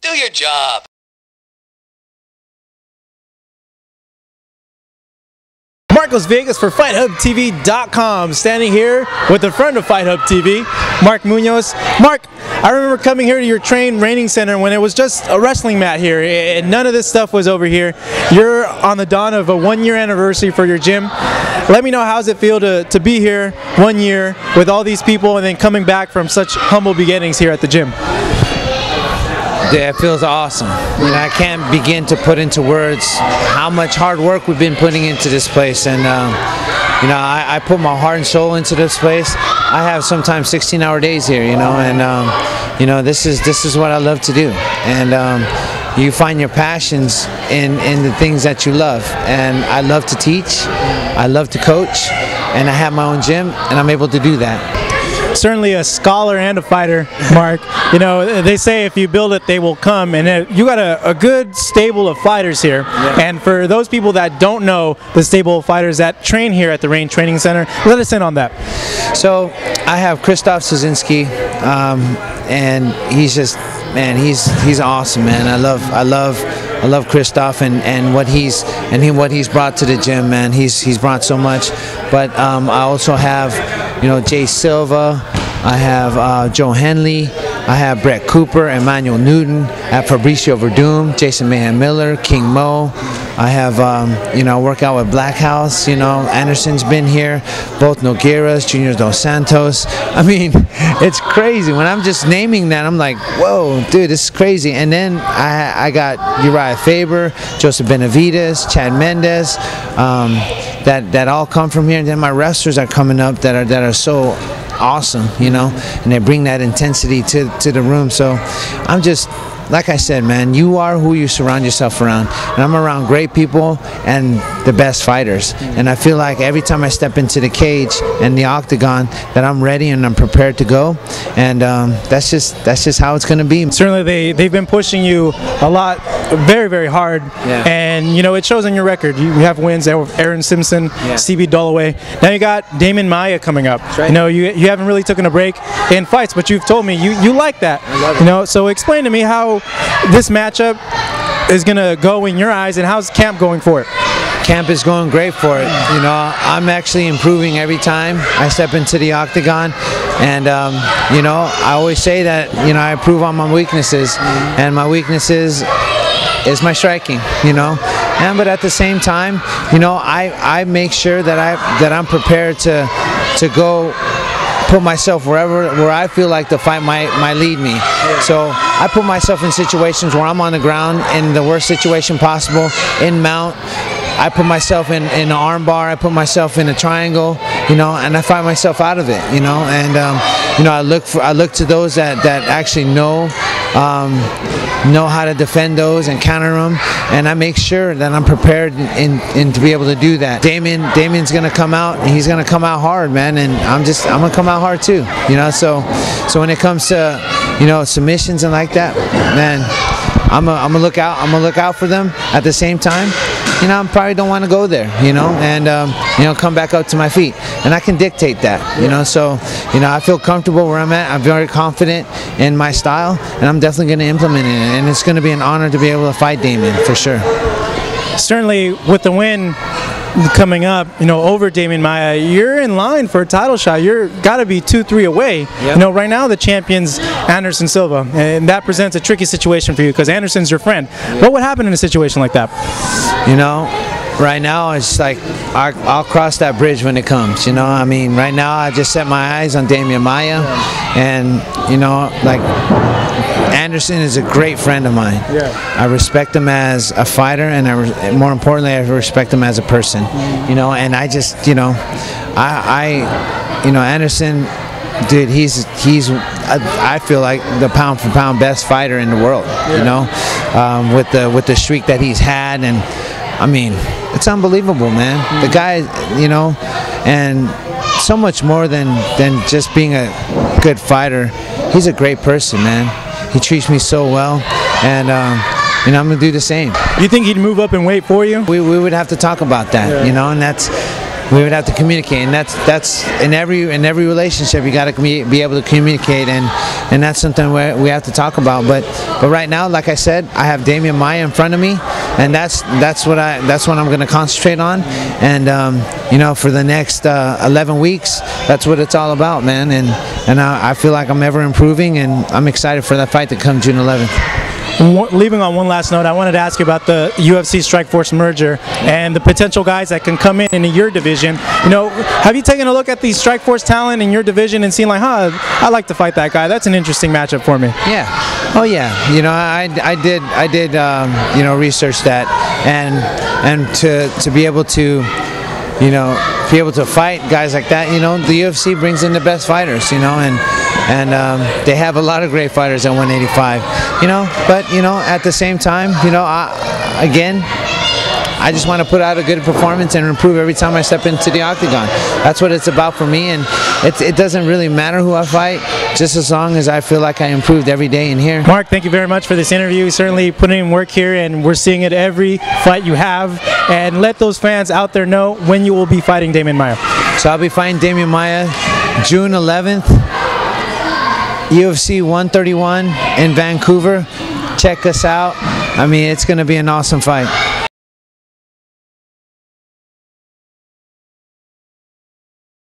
Do your job. Marcos Villegas for FightHubTV.com, standing here with the friend of FightHub TV, Mark Munoz. Mark, I remember coming here to your training center when it was just a wrestling mat here, and none of this stuff was over here. You're on the dawn of a 1-year anniversary for your gym. Let me know, how's it feel to be here 1 year with all these people and then coming back from such humble beginnings here at the gym? Yeah, it feels awesome. You know, I can't begin to put into words how much hard work we've been putting into this place, and you know, I put my heart and soul into this place. I have sometimes 16-hour days here, you know, and you know, this is what I love to do, and you find your passions in the things that you love, and I love to teach, I love to coach, and I have my own gym, and I'm able to do that. Certainly a scholar and a fighter, Mark. You know, they say if you build it, they will come, and you got a good stable of fighters here. Yeah. And for those people that don't know the stable of fighters that train here at the Range Training Center, let us in on that. So I have Krzysztof Sosinski, and he's just, man, he's awesome, man. I love Krzysztof and what he's brought to the gym, man. He's brought so much. But I also have, you know, Jay Silva, I have Joe Henley, I have Brett Cooper, Emmanuel Newton, I have Fabricio Verdum, Jason Mayhem Miller, King Mo. I have, you know, work out with Black House, you know, Anderson's been here, both Nogueiras, Junior Dos Santos. I mean, it's crazy. When I'm just naming that, I'm like, whoa, dude, this is crazy. And then I got Uriah Faber, Joseph Benavides, Chad Mendez, that all come from here. And then my wrestlers are coming up that are so awesome, you know, and they bring that intensity to the room. So I'm just, like I said, man, you are who you surround yourself around, and I'm around great people and the best fighters, and I feel like every time I step into the cage and the octagon that I'm ready and I'm prepared to go, and that's just how it's going to be. Certainly they've been pushing you a lot, very, very hard, yeah. And you know, it shows on your record. You have wins with Aaron Simpson, yeah. Stevie Dollaway. Now you got Demian Maia coming up. Right. You know, you haven't really taken a break in fights, but you've told me you like that. I love it. You know, so explain to me how this matchup is going to go in your eyes, and how's camp going for it? Camp is going great for it. You know, I'm actually improving every time I step into the octagon, and you know, I always say that, you know, I improve on my weaknesses, and my weaknesses is my striking, you know, but at the same time, you know, I make sure that I'm prepared to go put myself where I feel like the fight might lead me. So I put myself in situations where I'm on the ground in the worst situation possible, in mount. I put myself in an arm bar, I put myself in a triangle, you know, and I find myself out of it, you know, and you know, I look to those that actually know how to defend those and counter them, and I make sure that I'm prepared in to be able to do that. Damian's gonna come out, and he's gonna come out hard, man, and I'm gonna come out hard too, you know. So when it comes to, you know, submissions and like that, man, I'm gonna look out for them. At the same time, you know, I probably don't want to go there, you know, and you know, come back up to my feet, and I can dictate that, you know. So, you know, I feel comfortable where I'm at. I'm very confident in my style, and I'm definitely going to implement it, and it's going to be an honor to be able to fight Demian, for sure. Certainly, with the win coming up, you know, over Demian Maia, you're in line for a title shot. You're got to be 2-3 away. Yep. You know, right now the champion's Anderson Silva, and that presents a tricky situation for you because Anderson's your friend. Yep. What would happen in a situation like that? You know, right now it's like I'll cross that bridge when it comes. You know, I mean, right now I just set my eyes on Demian Maia, and you know, like, Anderson is a great friend of mine. Yeah. I respect him as a fighter, and more importantly, I respect him as a person. You know, and I just, you know, you know, Anderson, dude, I feel like the pound for pound best fighter in the world. Yeah. You know, with the streak that he's had, and I mean, it's unbelievable, man. The guy, you know, and so much more than just being a good fighter. He's a great person, man. He treats me so well, and you know, I'm gonna do the same. You think he'd move up in weight for you? We would have to talk about that, yeah. You know, and that's we would have to communicate, and that's in every relationship. You got to be able to communicate, and that's something we have to talk about. But right now, like I said, I have Demian Maia in front of me, and that's what I'm going to concentrate on. And you know, for the next 11 weeks, that's what it's all about, man. And I feel like I'm ever improving, and I'm excited for that fight to come June 11th. Leaving on one last note, I wanted to ask you about the UFC Strikeforce merger and the potential guys that can come in your division. You know, have you taken a look at the Strikeforce talent in your division and seen like, I'd like to fight that guy. That's an interesting matchup for me. Yeah. Oh yeah. You know, I did you know, research that, and to be able to, you know, be able to fight guys like that. You know, the UFC brings in the best fighters. You know, and they have a lot of great fighters at 185. You know, but you know, at the same time, you know, I just want to put out a good performance and improve every time I step into the octagon. That's what it's about for me, and it doesn't really matter who I fight, just as long as I feel like I improved every day in here. Mark, thank you very much for this interview. Certainly putting in work here, and we're seeing it every fight you have. And let those fans out there know when you will be fighting Demian Maia. So I'll be fighting Demian Maia June 11th. UFC 131 in Vancouver. Check us out. I mean, it's going to be an awesome fight.